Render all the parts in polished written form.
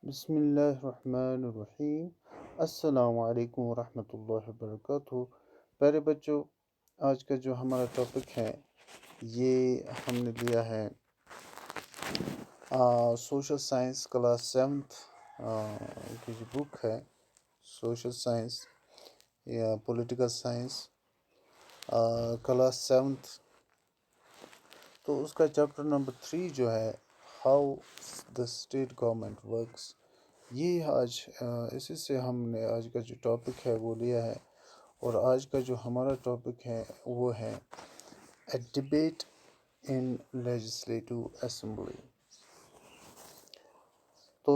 بسم اللہ الرحمن الرحیم۔ السلام علیکم ورحمۃ اللہ وبرکاتہ۔ پیارے بچوں، آج کا جو ہمارا ٹاپک ہے یہ ہم نے لیا ہے سوشل سائنس کلاس سیونتھ کی جو بک ہے سوشل سائنس یا پولیٹیکل سائنس کلاس سیونتھ، تو اس کا چیپٹر نمبر 3 جو ہے how the state government works, یہ آج اسی سے ہم نے آج کا جو ٹاپک ہے وہ لیا ہے۔ اور آج کا جو ہمارا ٹاپک ہے وہ ہے a debate in legislative assembly. تو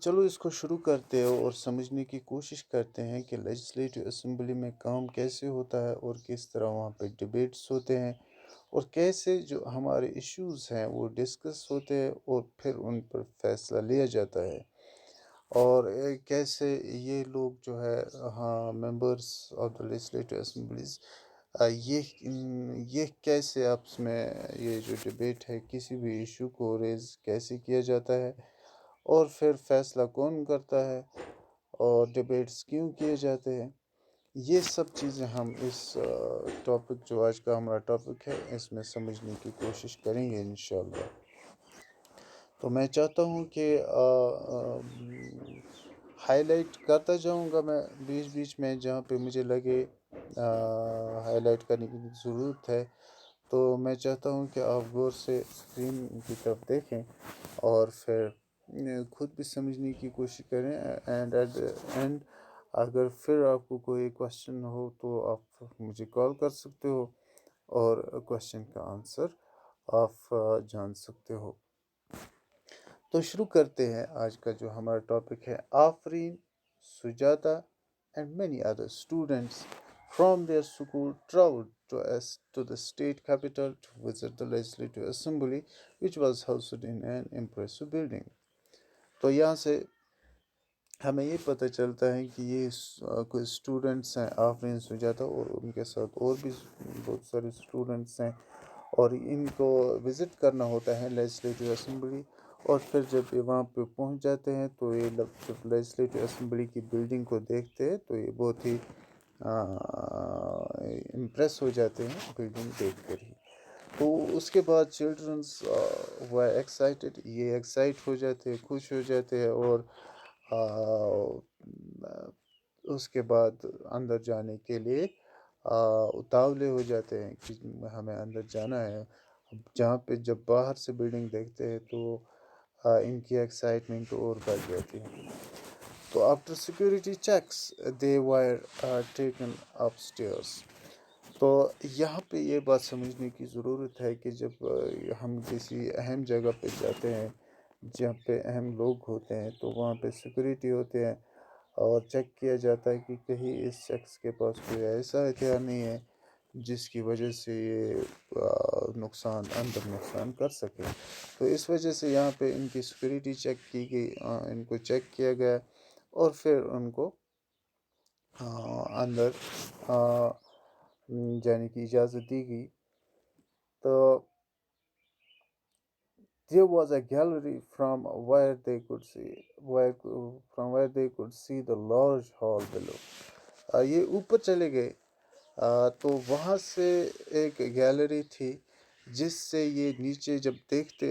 چلو اس کو شروع کرتے ہیں اور سمجھنے کی کوشش کرتے ہیں کہ لیجسلیٹو اسمبلی میں کام کیسے ہوتا ہے اور کس طرح وہاں پہ ڈبیٹس ہوتے ہیں اور کیسے جو ہمارے ایشوز ہیں وہ ڈسکس ہوتے ہیں اور پھر ان پر فیصلہ لیا جاتا ہے، اور کیسے یہ لوگ جو ہے members of the legislative assemblies یہ کیسے آپس میں یہ جو ڈبیٹ ہے کسی بھی ایشو کو ریز کیسے کیا جاتا ہے اور پھر فیصلہ کون کرتا ہے اور ڈبیٹس کیوں کیے جاتے ہیں، یہ سب چیزیں ہم اس ٹاپک جو آج کا ہمارا ٹاپک ہے اس میں سمجھنے کی کوشش کریں گے انشاءاللہ۔ تو میں چاہتا ہوں کہ ہائی لائٹ کرتا جاؤں گا میں بیچ بیچ میں جہاں پہ مجھے لگے ہائی لائٹ کرنے کی ضرورت ہے، تو میں چاہتا ہوں کہ آپ غور سے اسکرین کی طرف دیکھیں اور پھر خود بھی سمجھنے کی کوشش کریں، اینڈ ایٹ دا اینڈ اگر پھر آپ کو کوئی کوشچن ہو تو آپ مجھے کال کر سکتے ہو اور کوشچن کا آنسر آپ جان سکتے ہو۔ تو شروع کرتے ہیں آج کا جو ہمارا ٹاپک ہے۔ آفرین، Sujata and many other students from their school traveled to the state capital to visit the legislative assembly which was housed in an impressive building۔ تو یہاں سے ہمیں یہ پتہ چلتا ہے کہ یہ کچھ اسٹوڈنٹس ہیں، آفرین، سجاتا اور ان کے ساتھ اور بھی بہت سارے اسٹوڈنٹس ہیں، اور ان کو وزٹ کرنا ہوتا ہے لیجسلیٹو اسمبلی، اور پھر جب یہ وہاں پہ پہنچ جاتے ہیں تو یہ جب لیجسلیٹو اسمبلی کی بلڈنگ کو دیکھتے ہیں تو یہ بہت ہی امپریس ہو جاتے ہیں بلڈنگ دیکھ کر ہی۔ تو اس کے بعد چلڈرنس وہ ایکسائٹیڈ، یہ ایکسائٹ ہو جاتے ہیں، خوش ہو جاتے ہیں، اور اس کے بعد اندر جانے کے لیے اتاولے ہو جاتے ہیں کہ ہمیں اندر جانا ہے۔ جہاں پہ جب باہر سے بلڈنگ دیکھتے ہیں تو ان کی ایکسائٹمنٹ اور بڑھ جاتی ہے۔ تو آفٹر سیکورٹی چیکس دے وائر ٹیکن اپ اسٹیئرس۔ تو یہاں پہ یہ بات سمجھنے کی ضرورت ہے کہ جب ہم کسی اہم جگہ پہ جاتے ہیں جہاں پہ اہم لوگ ہوتے ہیں تو وہاں پہ سیکورٹی ہوتے ہیں اور چیک کیا جاتا ہے کہ کہیں اس شخص کے پاس کوئی ایسا ہتھیار نہیں ہے جس کی وجہ سے یہ نقصان کر سکے۔ تو اس وجہ سے یہاں پہ ان کی سیکورٹی چیک کی گئی، ان کو چیک کیا گیا اور پھر ان کو اندر جانے کی اجازت دی گئی۔ تو there was a gallery from where they could see the large hall below۔ یہ اوپر چلے گئے تو وہاں سے ایک گیلری تھی جس سے یہ نیچے جب دیکھتے،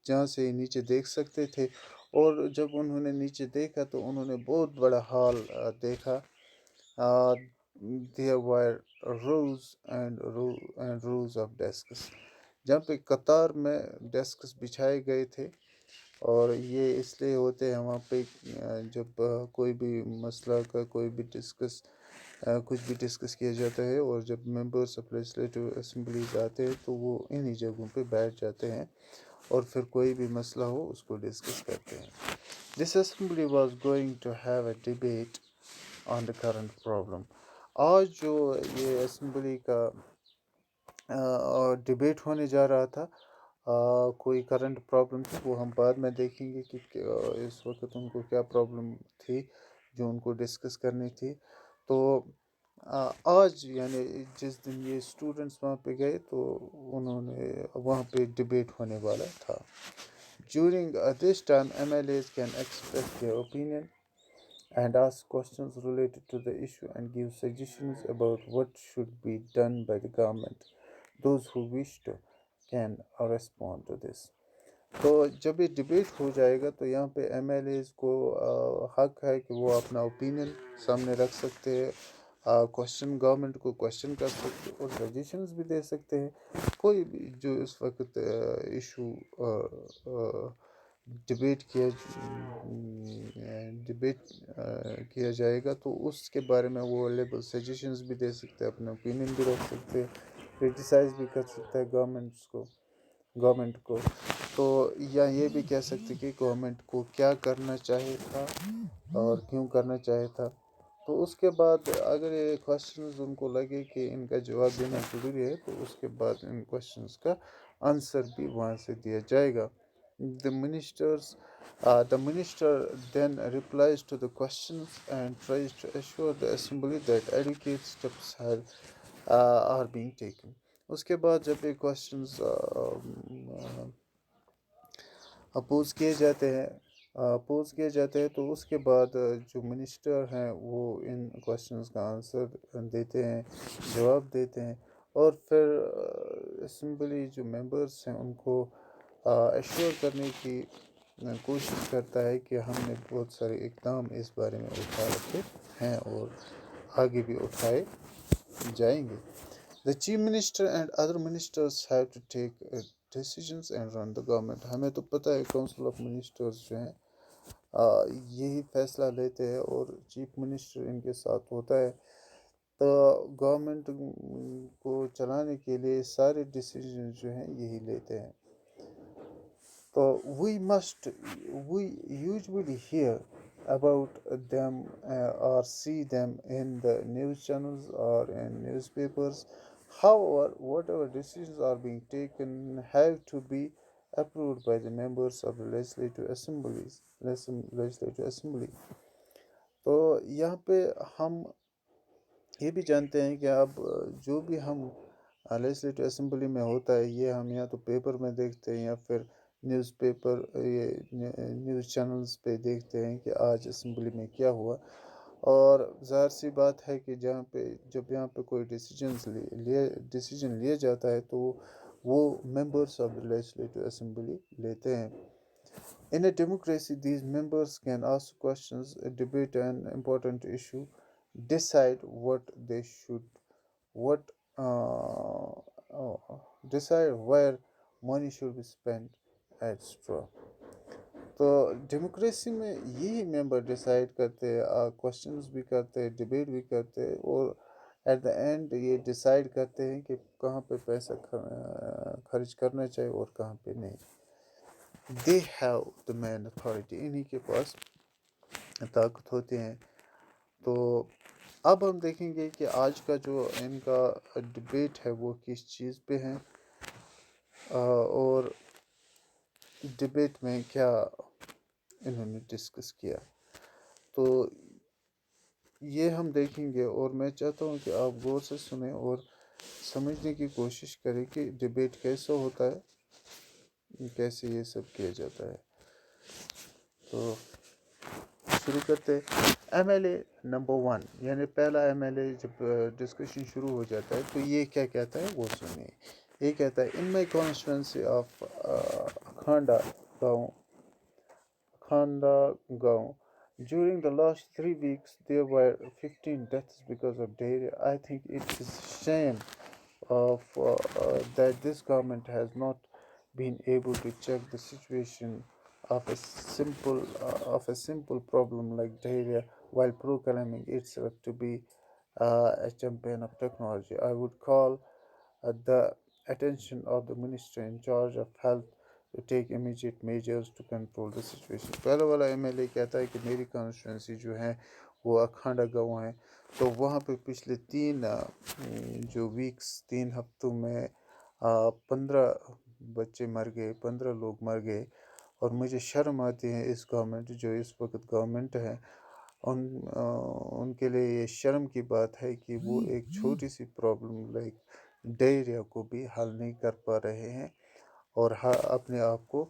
جہاں سے یہ نیچے دیکھ سکتے تھے، اور جب انہوں نے نیچے دیکھا تو انہوں نے بہت بڑا ہال دیکھا۔ there were rows and rows of desks، جہاں پہ قطار میں ڈیسکس بچھائے گئے تھے، اور یہ اس لیے ہوتے ہیں وہاں پہ جب کوئی بھی مسئلہ کا کوئی بھی کچھ بھی ڈسکس کیا جاتا ہے، اور جب ممبرس آف لیجسلیٹو اسمبلیز آتے ہیں تو وہ انہی جگہوں پہ بیٹھ جاتے ہیں اور پھر کوئی بھی مسئلہ ہو اس کو ڈسکس کرتے ہیں۔ This assembly was going to have a debate on the current problem۔ آج جو یہ اسمبلی کا ڈیبیٹ ہونے جا رہا تھا، کوئی کرنٹ پرابلم تھی، وہ ہم بعد میں دیکھیں گے کہ اس وقت ان کو کیا پرابلم تھی جو ان کو ڈسکس کرنی تھی۔ تو آج یعنی جس دن یہ اسٹوڈنٹس وہاں پہ گئے تو انہوں نے وہاں پہ ڈیبیٹ ہونے والا تھا During this time, MLAs can express their opinion and ask questions related to the issue and give suggestions about what should be done by the government. Those who wish to can respond to this. تو جب یہ debate ہو جائے گا تو یہاں پہ M L as کو حق ہے کہ وہ اپنا اوپینین سامنے رکھ سکتے ہیں، کوشچن گورنمنٹ کو کوشچن کر سکتے اور سجیشنز بھی دے سکتے ہیں. کوئی بھی جو اس وقت ایشو ڈبیٹ کیا جائے گا تو اس کے بارے میں وہ لیبل سجیشنز بھی دے سکتے ہیں، اپنا اوپینین بھی رکھ سکتے ہیں، کرٹیسائز بھی کر سکتا ہے گورنمنٹ کو. تو یا یہ بھی کہہ سکتے کہ گورنمنٹ کو کیا کرنا چاہیے تھا اور کیوں کرنا چاہیے تھا. تو اس کے بعد اگر یہ کوشچنز ان کو لگے کہ ان کا جواب دینا ضروری ہے تو اس کے بعد ان کوشچنز کا آنسر بھی وہاں سے دیا جائے گا. The minister then replies to the questions and tries to assure the assembly that adequate steps are being taken. اس کے بعد جب یہ کوشچنز اپوز کیے جاتے ہیں تو اس کے بعد جو منسٹر ہیں وہ ان کوشچنز کا آنسر دیتے ہیں، جواب دیتے ہیں، اور پھر اسمبلی جو ممبرس ہیں ان کو ایشور کرنے کی کوشش کرتا ہے کہ ہم نے بہت سارے اقدام اس بارے میں اٹھا رکھے ہیں اور آگے بھی اٹھائے جائیں گے. The chief minister and other ministers have to take decisions and run the government. ہمیں تو پتہ ہے کونسل آف منسٹرز جو ہیں یہی فیصلہ لیتے ہیں اور چیف منسٹر ان کے ساتھ ہوتا ہے. تو گورنمنٹ کو چلانے کے لیے سارے ڈیسیجن جو ہیں یہی لیتے ہیں. تو we usually hear about them or see them in the news channels or in newspapers. However, whatever decisions are being taken have to be approved by the members of the legislative assembly. تو یہاں پہ ہم یہ بھی جانتے ہیں کہ اب جو بھی ہم لیجسلیٹو اسمبلی میں ہوتا ہے یہ ہم یا تو پیپر میں دیکھتے ہیں یا پھر نیوز چینلز پہ دیکھتے ہیں کہ آج اسمبلی میں کیا ہوا. اور ظاہر سی بات ہے کہ جب یہاں پہ کوئی ڈیسیجن لیا جاتا ہے تو وہ members of the legislative assembly لیتے ہیں. In a democracy, these members can ask questions, debate an important issue, decide decide where money should be spent, etc. تو ڈیموکریسی میں یہی ممبر ڈیسائیڈ کرتے ہیں، کوشچنز بھی کرتے ہیں، ڈیبیٹ بھی کرتے ہیں، اور ایٹ دا اینڈ یہ ڈیسائیڈ کرتے ہیں کہ کہاں پہ پیسہ خرچ کرنا چاہیے اور کہاں پہ نہیں. They have the main authority. انہی کے پاس طاقت ہوتے ہیں. تو اب ہم دیکھیں گے کہ آج کا جو ان کا ڈبیٹ ہے وہ کس چیز پہ ہے اور ڈبیٹ میں کیا انہوں نے ڈسکس کیا. تو یہ ہم دیکھیں گے اور میں چاہتا ہوں کہ آپ غور سے سنیں اور سمجھنے کی کوشش کریں کہ ڈبیٹ کیسا ہوتا ہے، کیسے یہ سب کیا جاتا ہے. تو شروع کرتے ایم ایل اے نمبر 1، یعنی پہلا ایم ایل اے جب ڈسکشن شروع ہو جاتا ہے تو یہ کیا کہتا ہے وہ سنیں. یہ کہتا ہے ان مائی کانسٹیچوئنسی آف کھانڈا گاؤں during the last 3 weeks there were 15 deaths because of diarrhea. I think it is shame that this government has not been able to check the situation of a simple problem like diarrhea while proclaiming itself to be a champion of technology. I would call the attention of the minister in charge of health to take immediate measures to control the situation. پہلا والا M L اے کہتا ہے کہ میری constituency جو ہے وہ اکھانڈا گاؤں ہے، تو وہاں پہ پچھلے 3 ہفتوں میں 15 بچے مر گئے، 15 لوگ مر گئے. اور مجھے شرم آتی ہے اس وقت گورنمنٹ ہے ان کے لیے یہ شرم کی بات ہے کہ وہ ایک چھوٹی سی پرابلم لائک ڈائریا کو بھی حل نہیں کر پا رہے ہیں اور اپنے آپ کو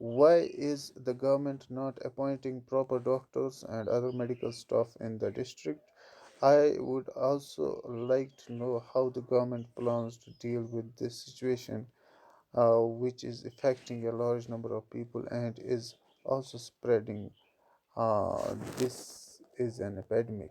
why is the government not appointing proper doctors and other medical staff in the district? I would also like to know how the government plans to deal with this situation, which is affecting a large number of people and is also spreading. This is an epidemic.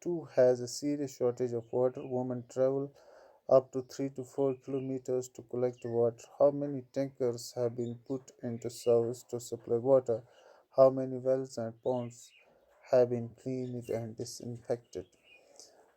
too has a serious shortage of water. Women travel up to 3 to 4 kilometers to collect water. How many tankers have been put into service to supply water? How many wells and ponds have been cleaned and disinfected?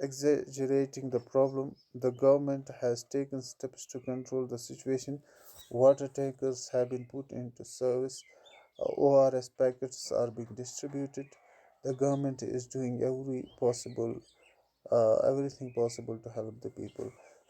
exaggerating the problem. The government has taken steps to control the situation. Water tankers have been put into service. ORS packets are being distributed. The government is doing everything possible to help the people.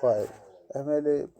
5,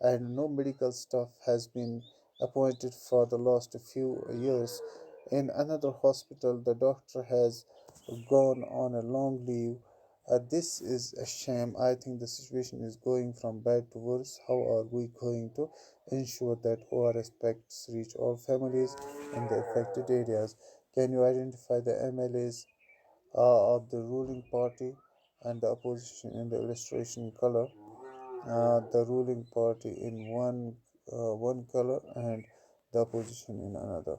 and no medical staff has been appointed for the last few years. In another hospital, the doctor has gone on a long leave. This is a shame. I think the situation is going from bad to worse. How are we going to ensure that ORS packs reach all families in the affected areas? Can you identify the MLAs of the ruling party and the opposition in the illustration color? The ruling party in one color and the opposition in another.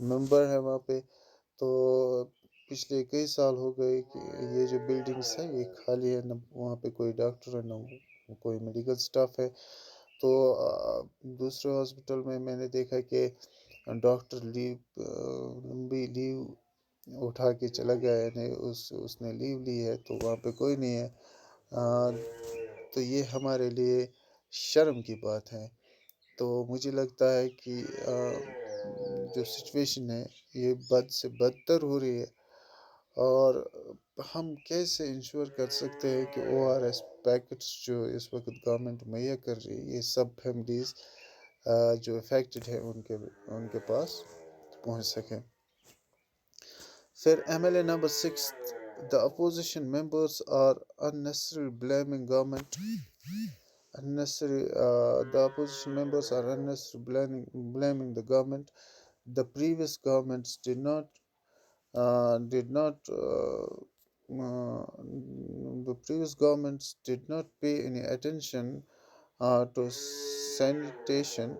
ممبر ہے وہاں پہ. تو پچھلے کئی سال ہو گئے کہ یہ جو بلڈنگس ہے یہ خالی ہے، نہ وہاں پہ کوئی ڈاکٹر ہے نہ کوئی میڈیکل سٹاف ہے. تو دوسرے ہاسپٹل میں میں نے دیکھا کہ ڈاکٹر لمبی لیو اٹھا کے چلا گیا، یعنی اس نے لیو لی ہے، تو وہاں پہ کوئی نہیں ہے. تو یہ ہمارے لیے شرم کی بات ہے. تو مجھے لگتا ہے کہ جو سچویشن ہے یہ بد سے بدتر ہو رہی ہے. اور ہم کیسے انشور کر سکتے ہیں کہ او آر ایس پیکٹس جو اس وقت گورنمنٹ مہیا کر رہی ہے یہ سب فیملیز جو افیکٹڈ ہیں ان کے پاس پہنچ سکیں. پھر M L A number 6. The opposition members are unnecessarily blaming government. The opposition members are unnecessarily blaming the government. The previous governments did not the previous governments did not pay any attention to sanitation.